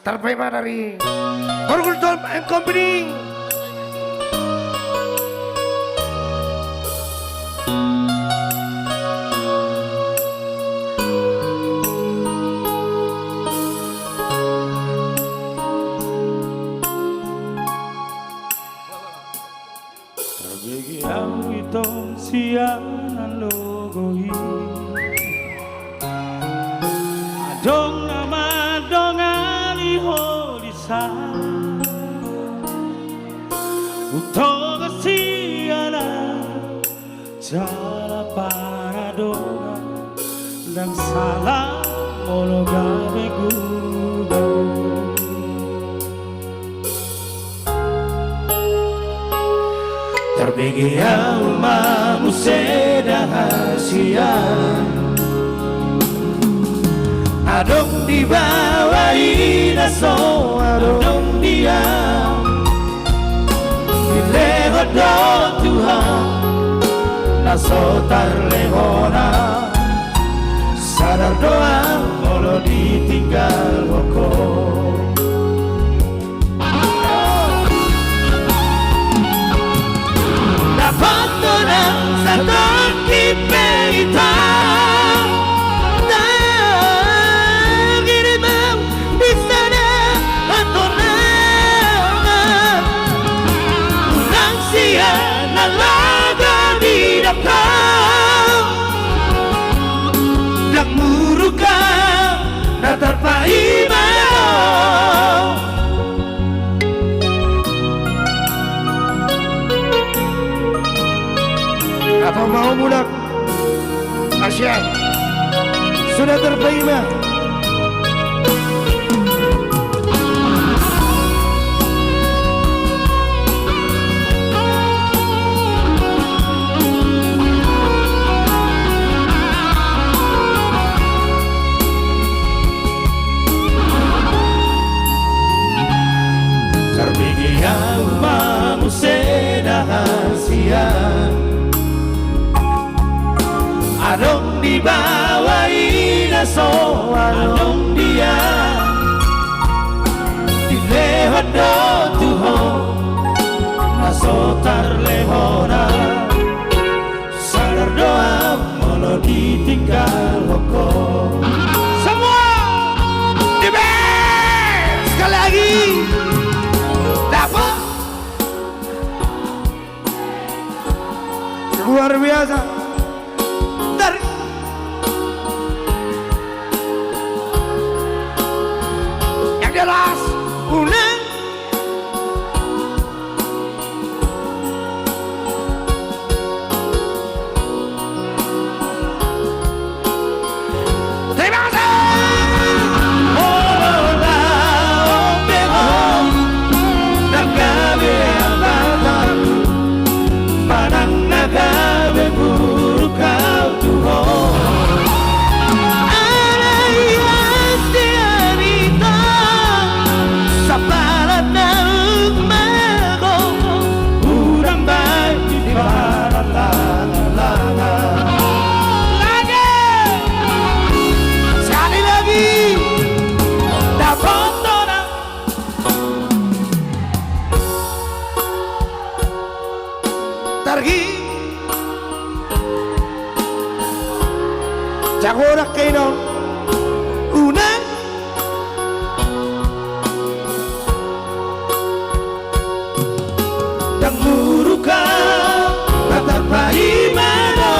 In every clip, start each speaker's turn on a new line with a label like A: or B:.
A: terbaik dari Horgulton and Company.
B: Terbigiang itong siang logohi adong nama dongali holisa utoga siana jala paradonga dan salah mologabe gudo. Terbigi alma museda hasia adong di bawah inaso adong dia dileho do Tuhan naso tarlehona sadar doa molo ditinggal woko. Abandonang sa pagkipita Nagirimang bisa na patunangan Unang siya nalaga di dakang Nagmuro ka na tarpaimayaw
A: Apa mau budak Asia sudah terima.
B: Terbigi alma museda hasia adong di bawah inaso adong dia dilehon do Tuhan naso tarlehona sadar doa molo ditinggal loko. Semua di band sekali lagi dapat
A: Luar biasa.
B: Yang jelas unang terima kasih. Ola ombego nagabe abatan panang nagabe buru kau Tuhan.
A: Jagorak kayo unang
B: yang muruka tatap paimano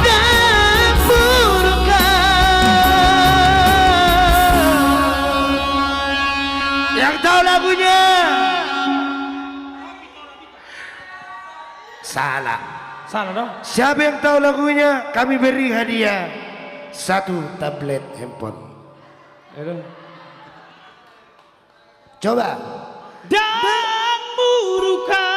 B: dan muruka
A: yang tahu lagunya salah.
B: Salah dong.
A: Siapa yang tahu lagunya kami beri hadiah 1 tablet handphone. Coba.
B: Dan muruka